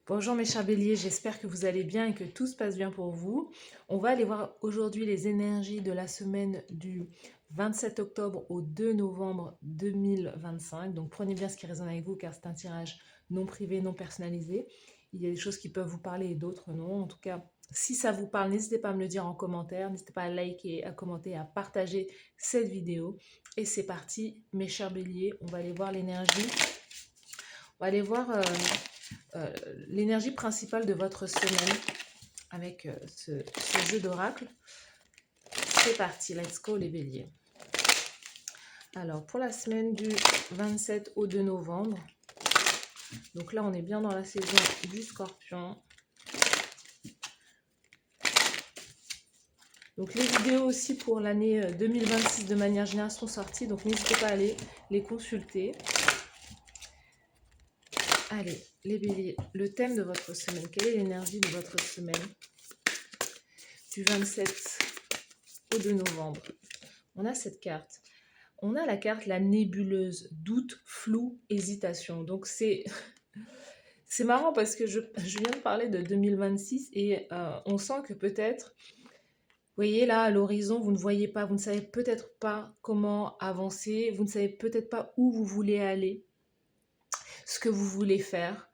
Bonjour mes chers béliers, j'espère que vous allez bien et que tout se passe bien pour vous. On va aller voir aujourd'hui les énergies de la semaine du 27 octobre au 2 novembre 2025. Donc prenez bien ce qui résonne avec vous car c'est un tirage non privé, non personnalisé. Il y a des choses qui peuvent vous parler et d'autres non. En tout cas, si ça vous parle, n'hésitez pas à me le dire en commentaire, n'hésitez pas à liker, à commenter, à partager cette vidéo. Et c'est parti mes chers béliers, on va aller voir l'énergie. On va aller voir l'énergie principale de votre semaine avec ce jeu d'oracle. C'est parti, let's go les béliers. Alors, pour la semaine du 27 au 2 novembre, donc là, on est bien dans la saison du scorpion. Donc, les vidéos aussi pour l'année 2026 de manière générale sont sorties, donc n'hésitez pas à aller les consulter. Allez, les béliers, le thème de votre semaine, quelle est l'énergie de votre semaine du 27 au 2 novembre? On a cette carte. On a la carte, la nébuleuse, doute, flou, hésitation. Donc c'est marrant parce que je viens de parler de 2026 et on sent que peut-être, vous voyez là à l'horizon, vous ne voyez pas, vous ne savez peut-être pas comment avancer, vous ne savez peut-être pas où vous voulez aller, ce que vous voulez faire.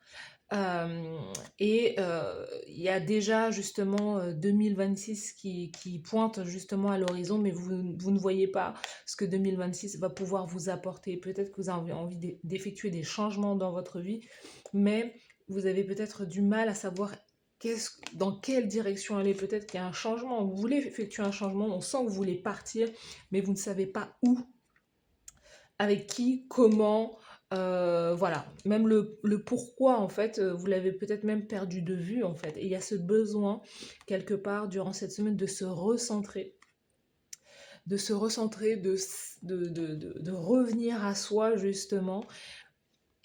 Il y a déjà justement 2026 qui pointe justement à l'horizon, mais vous ne voyez pas ce que 2026 va pouvoir vous apporter. Peut-être que vous avez envie d'effectuer des changements dans votre vie, mais vous avez peut-être du mal à savoir dans quelle direction aller. Peut-être qu'il y a un changement, vous voulez effectuer un changement, on sent que vous voulez partir, mais vous ne savez pas où, avec qui, comment. Voilà, même le pourquoi en fait, vous l'avez peut-être même perdu de vue en fait. Et il y a ce besoin quelque part durant cette semaine de se recentrer, de revenir à soi justement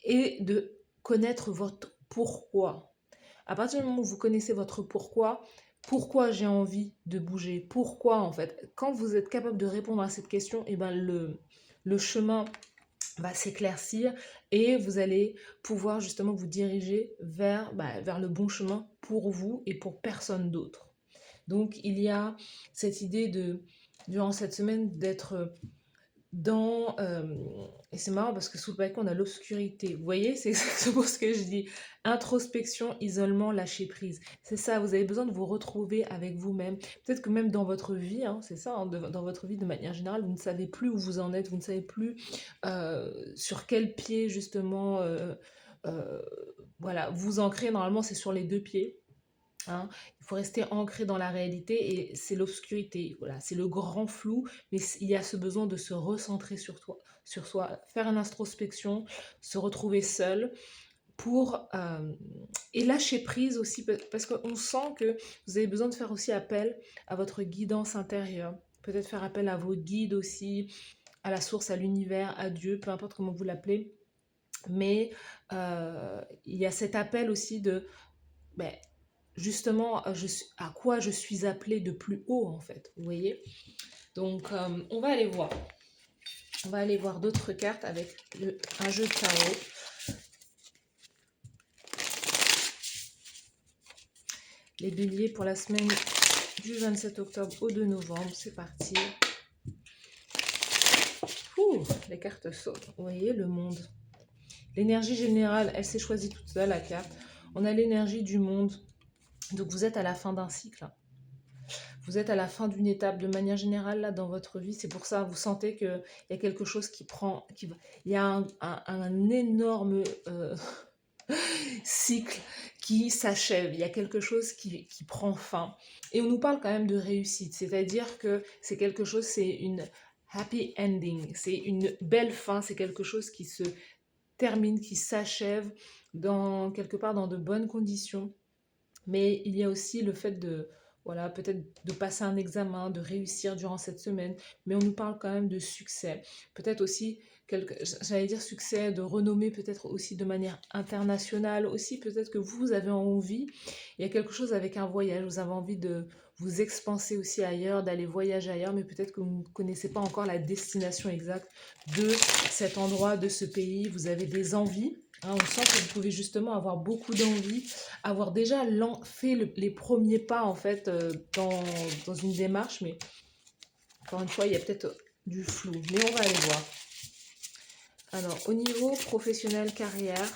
et de connaître votre pourquoi. À partir du moment où vous connaissez votre pourquoi j'ai envie de bouger, pourquoi en fait, quand vous êtes capable de répondre à cette question, et ben le chemin va s'éclaircir et vous allez pouvoir justement vous diriger vers le bon chemin pour vous et pour personne d'autre. Donc il y a cette idée durant cette semaine, d'être dans... et c'est marrant parce que sous le balcon, on a l'obscurité. Vous voyez, c'est exactement ce que je dis. Introspection, isolement, lâcher prise. C'est ça, vous avez besoin de vous retrouver avec vous-même. Peut-être que même dans votre vie, hein, c'est ça, hein, dans votre vie de manière générale, vous ne savez plus où vous en êtes, vous ne savez plus sur quel pied justement... euh, voilà, vous ancrez, normalement c'est sur les deux pieds. Hein. Il faut rester ancré dans la réalité et c'est l'obscurité, voilà, c'est le grand flou, mais il y a ce besoin de se recentrer sur soi, faire une introspection, se retrouver seul et lâcher prise aussi, parce qu'on sent que vous avez besoin de faire aussi appel à votre guidance intérieure, peut-être faire appel à vos guides aussi, à la source, à l'univers, à Dieu, peu importe comment vous l'appelez, mais il y a cet appel aussi de... Ben, justement à quoi je suis appelée de plus haut en fait, vous voyez. Donc on va aller voir. On va aller voir d'autres cartes avec un jeu de tarot. Les béliers pour la semaine du 27 octobre au 2 novembre, c'est parti. Ouh, les cartes sautent. Vous voyez, le monde. L'énergie générale, elle s'est choisie toute seule, la carte. On a l'énergie du monde. Donc vous êtes à la fin d'un cycle. Vous êtes à la fin d'une étape de manière générale là dans votre vie. C'est pour ça vous sentez qu'il y a quelque chose il y a un énorme cycle qui s'achève. Il y a quelque chose qui prend fin. Et on nous parle quand même de réussite. C'est-à-dire que c'est quelque chose, c'est une happy ending. C'est une belle fin. C'est quelque chose qui se termine, qui s'achève quelque part dans de bonnes conditions. Mais il y a aussi le fait voilà, peut-être de passer un examen, de réussir durant cette semaine, mais on nous parle quand même de succès. Peut-être aussi, j'allais dire succès, de renommée peut-être aussi de manière internationale, aussi peut-être que vous avez envie, il y a quelque chose avec un voyage, vous avez envie de vous expanser aussi ailleurs, d'aller voyager ailleurs, mais peut-être que vous ne connaissez pas encore la destination exacte de cet endroit, de ce pays, vous avez des envies, Hein, on sent que vous pouvez justement avoir beaucoup d'envie, avoir déjà fait les premiers pas en fait dans une démarche, mais encore une fois, il y a peut-être du flou, mais on va aller voir. Alors, au niveau professionnel, carrière,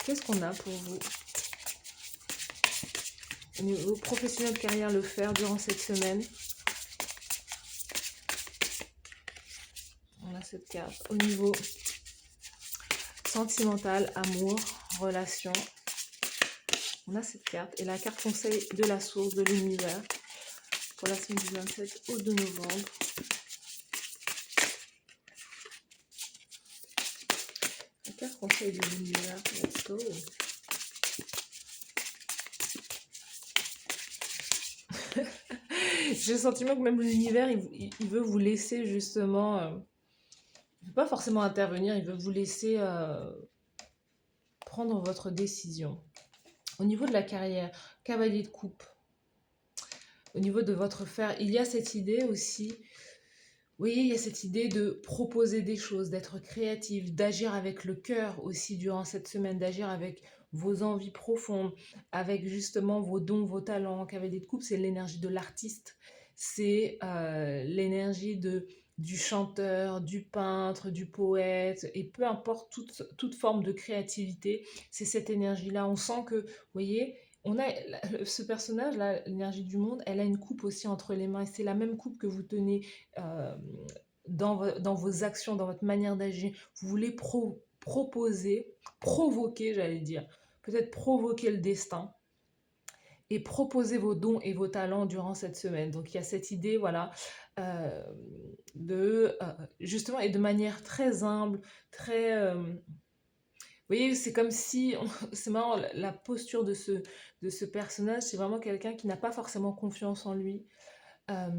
qu'est-ce qu'on a pour vous? Au niveau professionnel, carrière, le faire durant cette semaine. On a cette carte. Au niveau sentimental, amour, relation, on a cette carte. Et la carte conseil de la source, de l'univers, pour la semaine du 27 au 2 novembre. La carte conseil de l'univers, let's go. J'ai le sentiment que même l'univers, il veut vous laisser justement... il ne veut pas forcément intervenir, il veut vous laisser prendre votre décision. Au niveau de la carrière, cavalier de coupe. Au niveau de votre faire, il y a cette idée aussi... Vous voyez, il y a cette idée de proposer des choses, d'être créatif, d'agir avec le cœur aussi durant cette semaine, d'agir avec vos envies profondes, avec justement vos dons, vos talents. Cavalier de coupe, c'est l'énergie de l'artiste, c'est l'énergie du chanteur, du peintre, du poète, et peu importe toute forme de créativité, c'est cette énergie-là. On sent que, vous voyez, on a ce personnage-là, l'énergie du monde, elle a une coupe aussi entre les mains, et c'est la même coupe que vous tenez euh, dans vos actions, dans votre manière d'agir. Vous voulez proposer, provoquer, j'allais dire, peut-être provoquer le destin et proposer vos dons et vos talents durant cette semaine. Donc il y a cette idée, voilà, euh, justement, et de manière très humble, très... vous voyez, c'est comme si, c'est marrant, la posture de ce personnage, c'est vraiment quelqu'un qui n'a pas forcément confiance en lui, euh,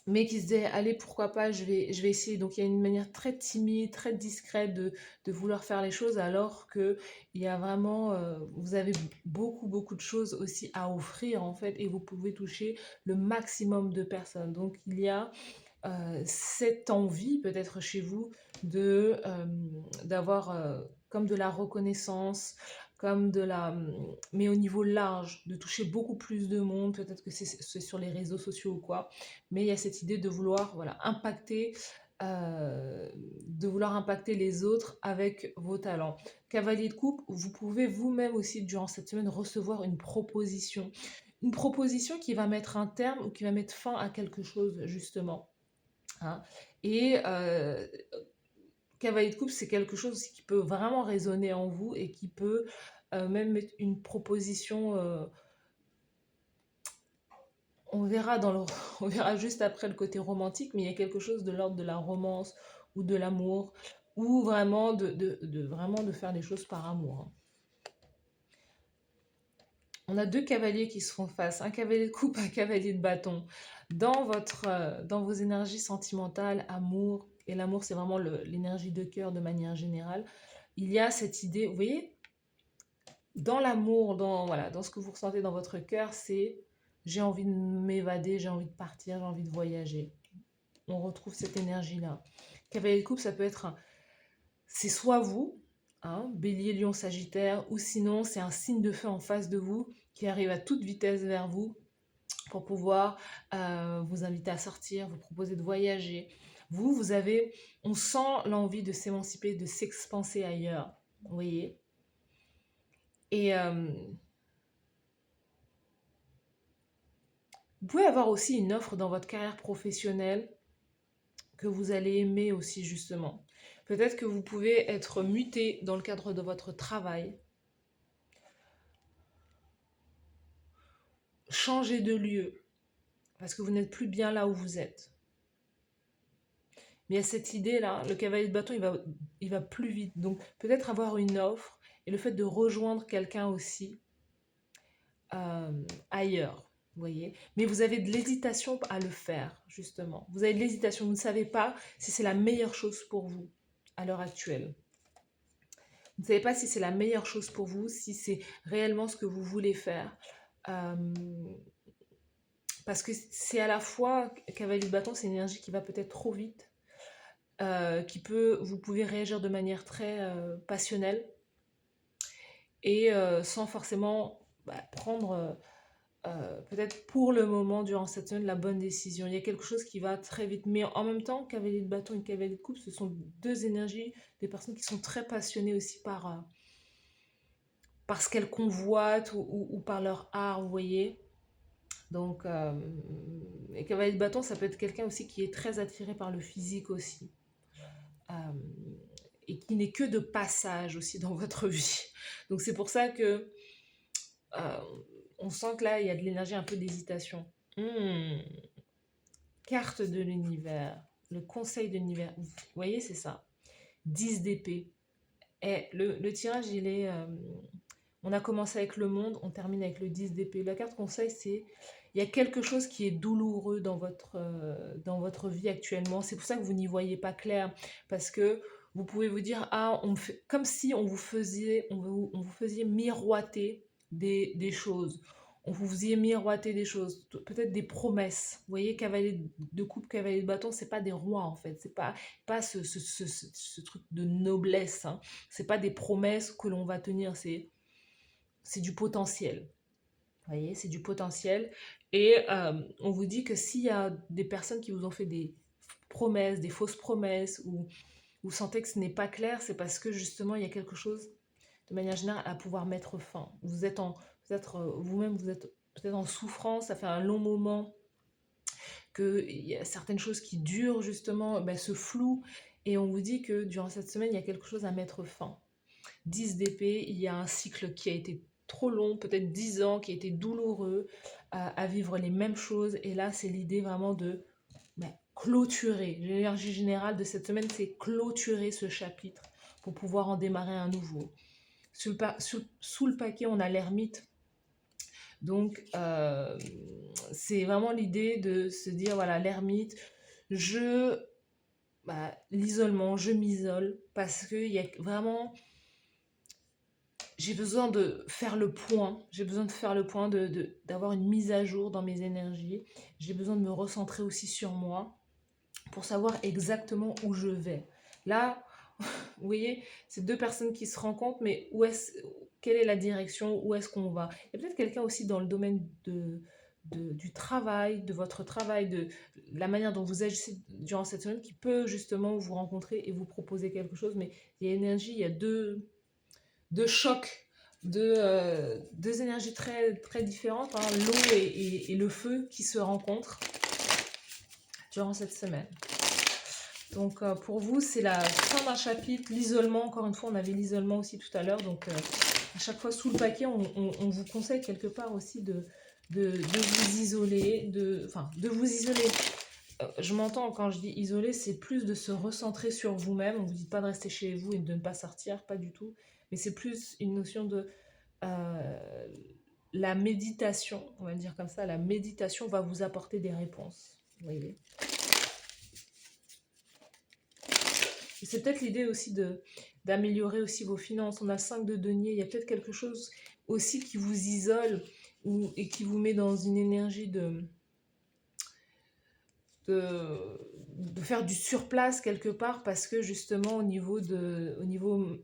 mais qui se dit, allez, pourquoi pas, je vais essayer. Donc il y a une manière très timide, très discrète de vouloir faire les choses, alors que il y a vraiment, vous avez beaucoup de choses aussi à offrir en fait, et vous pouvez toucher le maximum de personnes. Donc il y a cette envie peut-être chez vous d'avoir comme de la reconnaissance, comme de la... mais au niveau large, de toucher beaucoup plus de monde, peut-être que c'est sur les réseaux sociaux ou quoi, mais il y a cette idée de vouloir voilà, impacter les autres avec vos talents. Cavalier de coupe, vous pouvez vous-même aussi durant cette semaine recevoir une proposition qui va mettre un terme ou qui va mettre fin à quelque chose justement. Hein. Et cavalier de coupe, c'est quelque chose qui peut vraiment résonner en vous et qui peut même être une proposition. On verra on verra juste après le côté romantique, mais il y a quelque chose de l'ordre de la romance ou de l'amour, ou vraiment vraiment de faire les choses par amour. Hein. On a deux cavaliers qui se font face, un cavalier de coupe, un cavalier de bâton. Dans vos énergies sentimentales, amour, et l'amour c'est vraiment l'énergie de cœur de manière générale, il y a cette idée, vous voyez, dans l'amour, voilà, dans ce que vous ressentez dans votre cœur, c'est j'ai envie de m'évader, j'ai envie de partir, j'ai envie de voyager. On retrouve cette énergie-là. Cavalier de coupe, ça peut être, c'est soit vous, hein, Bélier, Lion, Sagittaire, ou sinon c'est un signe de feu en face de vous qui arrive à toute vitesse vers vous pour pouvoir vous inviter à sortir, vous proposer de voyager. Vous avez, on sent l'envie de s'émanciper, de s'expanser ailleurs, vous voyez. Et vous pouvez avoir aussi une offre dans votre carrière professionnelle que vous allez aimer aussi justement. Peut-être que vous pouvez être muté dans le cadre de votre travail, changer de lieu, parce que vous n'êtes plus bien là où vous êtes. Mais il y a cette idée-là, le cavalier de bâton, il va plus vite. Donc peut-être avoir une offre et le fait de rejoindre quelqu'un aussi ailleurs, vous voyez. Mais vous avez de l'hésitation à le faire, justement. Vous avez de l'hésitation, vous ne savez pas si c'est la meilleure chose pour vous à l'heure actuelle. Vous ne savez pas si c'est la meilleure chose pour vous, si c'est réellement ce que vous voulez faire. Parce que c'est à la fois, cavalier de bâton, c'est une énergie qui va peut-être trop vite. vous pouvez réagir de manière très passionnelle et sans forcément prendre peut-être pour le moment, durant cette semaine, la bonne décision. Il y a quelque chose qui va très vite. Mais en même temps, cavalier de bâton et cavalier de coupe, ce sont deux énergies, des personnes qui sont très passionnées aussi par ce qu'elles convoitent ou par leur art, vous voyez. Donc, et cavalier de bâton, ça peut être quelqu'un aussi qui est très attiré par le physique aussi. Euh, et qui n'est que de passage aussi dans votre vie. Donc c'est pour ça que euh, on sent que là, il y a de l'énergie, un peu d'hésitation. Carte de l'univers, le conseil de l'univers. Vous voyez, c'est ça. 10 d'épée. Et le tirage, il est... on a commencé avec le monde, on termine avec le 10 d'épée. La carte conseil, c'est... Il y a quelque chose qui est douloureux dans votre vie actuellement. C'est pour ça que vous n'y voyez pas clair. Parce que vous pouvez vous dire, ah, comme si on vous faisait miroiter des choses. On vous faisait miroiter des choses, peut-être des promesses. Vous voyez, cavalier de coupe, cavalier de bâton, c'est pas des rois en fait. C'est pas ce truc de noblesse. Hein. C'est pas des promesses que l'on va tenir. C'est du potentiel. Vous voyez, c'est du potentiel. Et on vous dit que s'il y a des personnes qui vous ont fait des promesses, des fausses promesses, ou vous sentez que ce n'est pas clair, c'est parce que justement, il y a quelque chose, de manière générale, à pouvoir mettre fin. Vous-même, vous êtes peut-être en souffrance, ça fait un long moment qu'il y a certaines choses qui durent, justement, ce flou. Et on vous dit que durant cette semaine, il y a quelque chose à mettre fin. 10 d'épée, il y a un cycle qui a été trop long, peut-être 10 ans, qui a été douloureux, à vivre les mêmes choses. Et là, c'est l'idée vraiment de clôturer. L'énergie générale de cette semaine, c'est clôturer ce chapitre pour pouvoir en démarrer un nouveau. Sous le paquet, on a l'ermite. Donc, c'est vraiment l'idée de se dire, voilà, l'ermite, l'isolement, je m'isole parce qu'il y a vraiment... J'ai besoin de faire le point, d'avoir une mise à jour dans mes énergies. J'ai besoin de me recentrer aussi sur moi pour savoir exactement où je vais. Là, vous voyez, c'est deux personnes qui se rencontrent, mais quelle est la direction, où est-ce qu'on va? Il y a peut-être quelqu'un aussi dans le domaine du travail, de votre travail, de la manière dont vous agissez durant cette semaine qui peut justement vous rencontrer et vous proposer quelque chose, mais il y a énergie, il y a deux chocs, deux énergies très, très différentes, hein, l'eau et le feu qui se rencontrent durant cette semaine. Donc pour vous, c'est la fin d'un chapitre, l'isolement, encore une fois, on avait l'isolement aussi tout à l'heure, donc à chaque fois sous le paquet, on vous conseille quelque part aussi de vous isoler, de vous isoler. Je m'entends quand je dis isoler, c'est plus de se recentrer sur vous-même, on ne vous dit pas de rester chez vous et de ne pas sortir, pas du tout, mais c'est plus une notion de la méditation, on va le dire comme ça, la méditation va vous apporter des réponses, vous voyez. Et c'est peut-être l'idée aussi d'améliorer aussi vos finances. On a le 5 de denier, il y a peut-être quelque chose aussi qui vous isole et qui vous met dans une énergie de faire du surplace quelque part parce que justement au niveau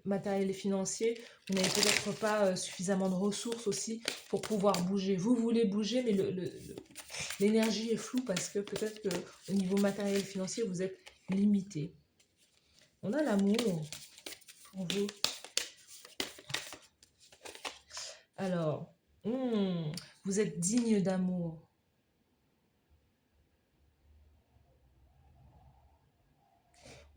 matériel et financier, vous n'avez peut-être pas suffisamment de ressources aussi pour pouvoir bouger. Vous voulez bouger, mais l'énergie est floue parce que peut-être qu'au niveau matériel et financier, vous êtes limité. On a l'amour pour vous. Alors, vous êtes digne d'amour.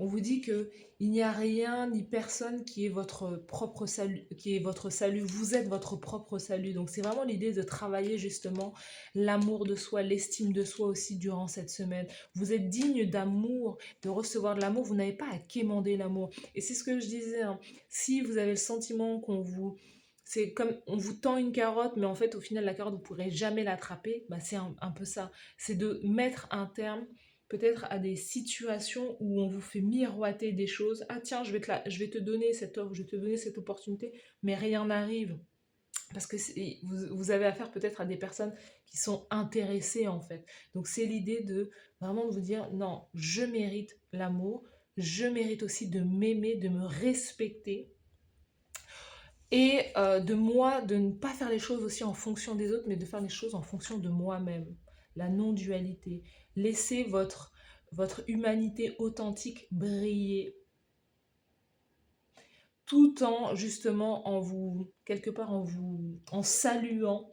On vous dit que il n'y a rien ni personne qui est votre propre salut, qui est votre salut. Vous êtes votre propre salut. Donc c'est vraiment l'idée de travailler justement l'amour de soi, l'estime de soi aussi durant cette semaine. Vous êtes digne d'amour, de recevoir de l'amour. Vous n'avez pas à quémander l'amour. Et c'est ce que je disais. Hein. Si vous avez le sentiment c'est comme on vous tend une carotte, mais en fait au final la carotte vous ne pourrez jamais l'attraper. C'est un peu ça. C'est de mettre un terme peut-être à des situations où on vous fait miroiter des choses. Ah tiens, je vais te donner cette offre, je vais te donner cette opportunité, mais rien n'arrive. Parce que vous avez affaire peut-être à des personnes qui sont intéressées en fait. Donc c'est l'idée de vraiment de vous dire, non, je mérite l'amour, je mérite aussi de m'aimer, de me respecter et de moi, de ne pas faire les choses aussi en fonction des autres, mais de faire les choses en fonction de moi-même. La non-dualité. Laissez votre humanité authentique briller tout en justement en vous, quelque part en saluant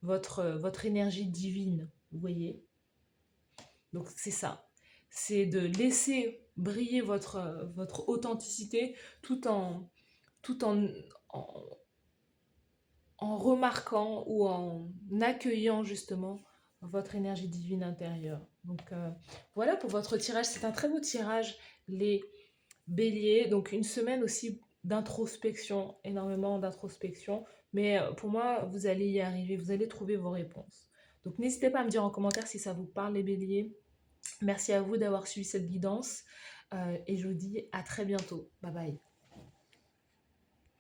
votre énergie divine, vous voyez. Donc c'est ça, c'est de laisser briller votre authenticité tout tout en, en, en remarquant ou en accueillant justement votre énergie divine intérieure. Donc voilà pour votre tirage, c'est un très beau tirage, les Bélier, donc une semaine aussi d'introspection, énormément d'introspection. Mais pour moi, vous allez y arriver, vous allez trouver vos réponses. Donc n'hésitez pas à me dire en commentaire si ça vous parle les béliers. Merci à vous d'avoir suivi cette guidance et je vous dis à très bientôt. Bye bye.